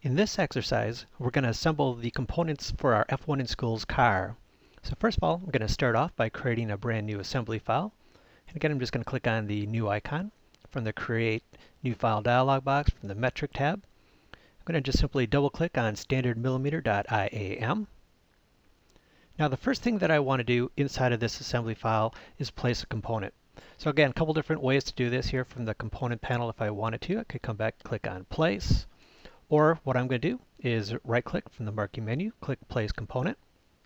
In this exercise, we're going to assemble the components for our F1 in Schools car. So first of all, I'm going to start off by creating a brand new assembly file. And again, I'm just going to click on the new icon from the Create New File dialog box from the Metric tab. I'm going to just simply double click on standardmillimeter.iam. Now the first thing that I want to do inside of this assembly file is place a component. So again, a couple different ways to do this here from the component panel if I wanted to. I could come back and click on Place. Or what I'm going to do is right-click from the marquee menu, click Place Component.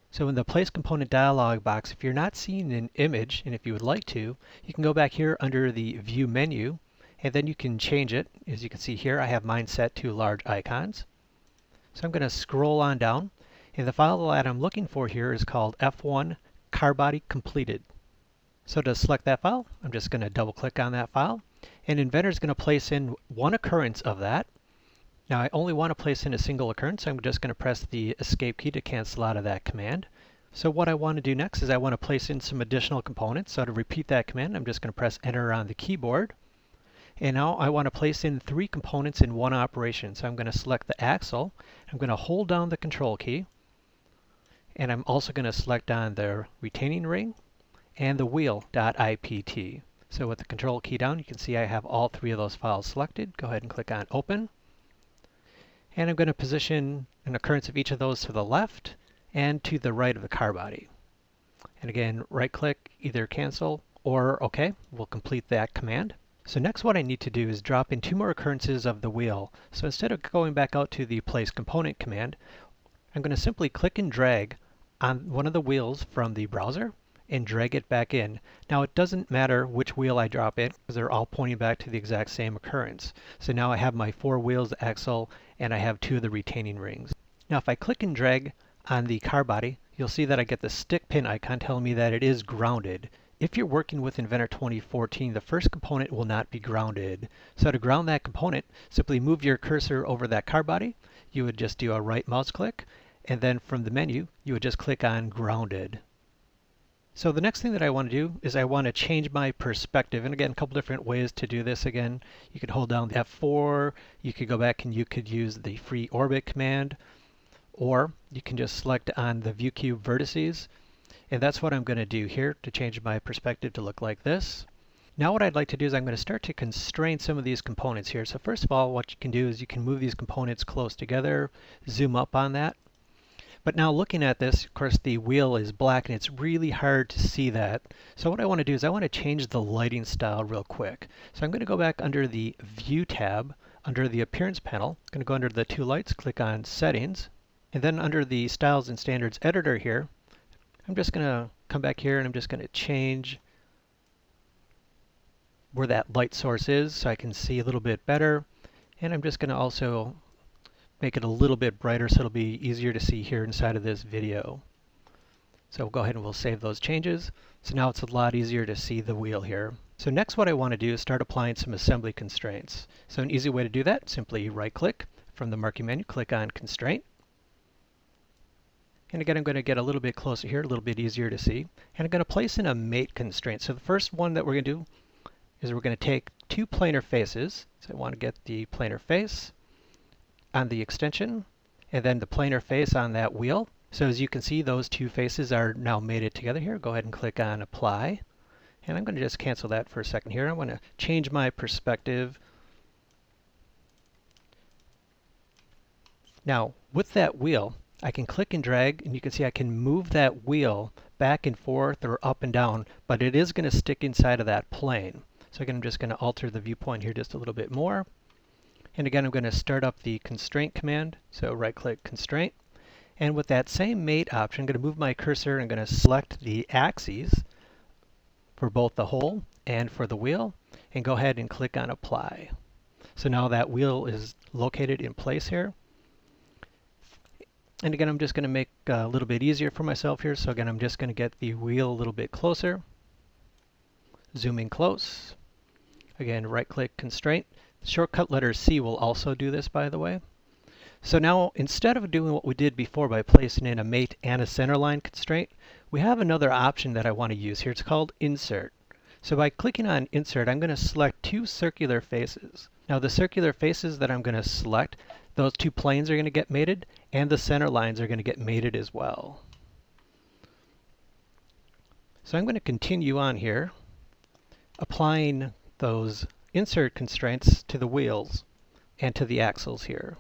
So in the Place Component dialog box, if you're not seeing an image, and if you would like to, you can go back here under the View menu, and then you can change it. As you can see here, I have mine set to large icons. So I'm going to scroll on down, and the file that I'm looking for here is called F1 Car Body Completed. So to select that file, I'm just going to double-click on that file, and Inventor is going to place in one occurrence of that. Now I only want to place in a single occurrence, so I'm just going to press the Escape key to cancel out of that command. So what I want to do next is I want to place in some additional components. So to repeat that command, I'm just going to press Enter on the keyboard. And now I want to place in 3 components in one operation. So I'm going to select the axle. I'm going to hold down the Control key. And I'm also going to select on the retaining ring and the wheel.ipt. So with the Control key down, you can see I have all 3 of those files selected. Go ahead and click on Open. And I'm going to position an occurrence of each of those to the left and to the right of the car body. And again, right-click, either cancel or OK. We'll complete that command. So next what I need to do is drop in 2 more occurrences of the wheel. So instead of going back out to the Place Component command, I'm going to simply click and drag on one of the wheels from the browser and drag it back in. Now it doesn't matter which wheel I drop in because they're all pointing back to the exact same occurrence. So now I have my 4 wheels, the axle, and I have 2 of the retaining rings. Now if I click and drag on the car body, you'll see that I get the stick pin icon telling me that it is grounded. If you're working with Inventor 2014, the first component will not be grounded. So to ground that component, simply move your cursor over that car body. You would just do a right mouse click, and then from the menu, you would just click on Grounded. So the next thing that I want to do is I want to change my perspective. And again, a couple different ways to do this again. You could hold down the F4, you could go back and you could use the Free Orbit command, or you can just select on the View Cube vertices. And that's what I'm going to do here to change my perspective to look like this. Now what I'd like to do is I'm going to start to constrain some of these components here. So first of all, what you can do is you can move these components close together, zoom up on that. But now looking at this, of course, the wheel is black and it's really hard to see that. So what I want to do is I want to change the lighting style real quick. So I'm going to go back under the View tab, under the Appearance panel. I'm going to go under the 2 lights, click on Settings, and then under the Styles and Standards editor here, I'm just going to come back here and I'm just going to change where that light source is so I can see a little bit better. And I'm just going to also make it a little bit brighter so it'll be easier to see here inside of this video. So we'll go ahead and we'll save those changes. So now it's a lot easier to see the wheel here. So next what I want to do is start applying some assembly constraints. So an easy way to do that, simply right-click from the marquee menu, click on Constraint. And again, I'm going to get a little bit closer here, a little bit easier to see. And I'm going to place in a mate constraint. So the first one that we're going to do is we're going to take 2 planar faces. So I want to get the planar face on the extension, and then the planar face on that wheel. So as you can see, those 2 faces are now mated together here. Go ahead and click on Apply. And I'm going to just cancel that for a second here. I'm going to change my perspective. Now, with that wheel, I can click and drag, and you can see I can move that wheel back and forth or up and down, but it is going to stick inside of that plane. So again, I'm just going to alter the viewpoint here just a little bit more. And again, I'm going to start up the Constraint command. So right-click Constraint. And with that same mate option, I'm going to move my cursor and I'm going to select the axes for both the hole and for the wheel, and go ahead and click on Apply. So now that wheel is located in place here. And again, I'm just going to make a little bit easier for myself here. So again, I'm just going to get the wheel a little bit closer. Zoom in close. Again, right-click Constraint. Shortcut letter C will also do this, by the way. So now, instead of doing what we did before by placing in a mate and a centerline constraint, we have another option that I want to use here. It's called Insert. So by clicking on Insert, I'm going to select 2 circular faces. Now the circular faces that I'm going to select, those two planes are going to get mated, and the center lines are going to get mated as well. So I'm going to continue on here, applying those insert constraints to the wheels and to the axles here.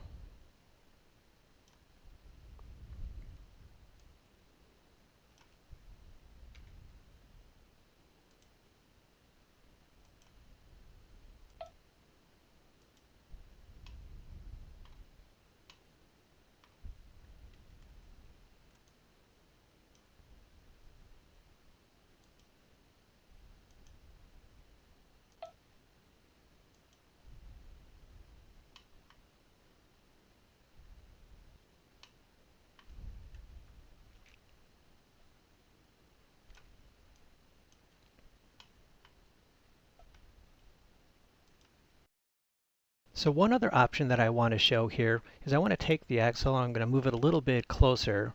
So one other option that I want to show here is I want to take the axle and I'm going to move it a little bit closer.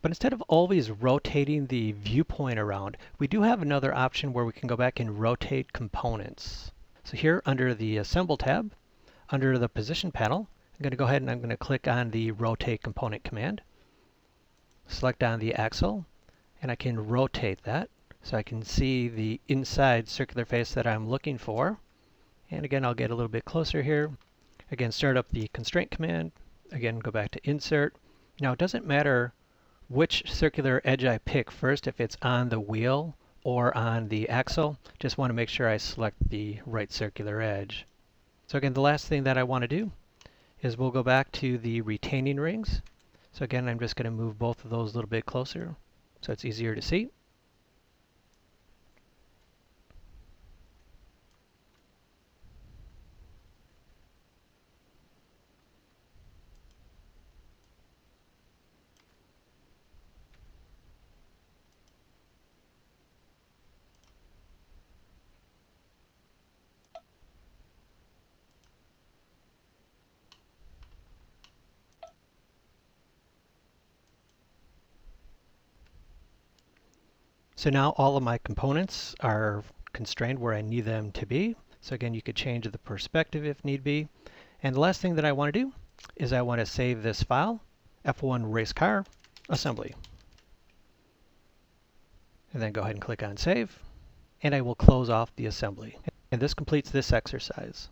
But instead of always rotating the viewpoint around, we do have another option where we can go back and rotate components. So here under the Assemble tab, under the Position panel, I'm going to go ahead and I'm going to click on the Rotate Component command. Select on the axle, and I can rotate that so I can see the inside circular face that I'm looking for. And again, I'll get a little bit closer here. Again, start up the Constraint command. Again, go back to Insert. Now, it doesn't matter which circular edge I pick first, if it's on the wheel or on the axle. Just want to make sure I select the right circular edge. So again, the last thing that I want to do is we'll go back to the retaining rings. So again, I'm just going to move both of those a little bit closer so it's easier to see. So now all of my components are constrained where I need them to be. So again, you could change the perspective if need be. And the last thing that I want to do is I want to save this file, F1 Race Car Assembly. And then go ahead and click on Save. And I will close off the assembly. And this completes this exercise.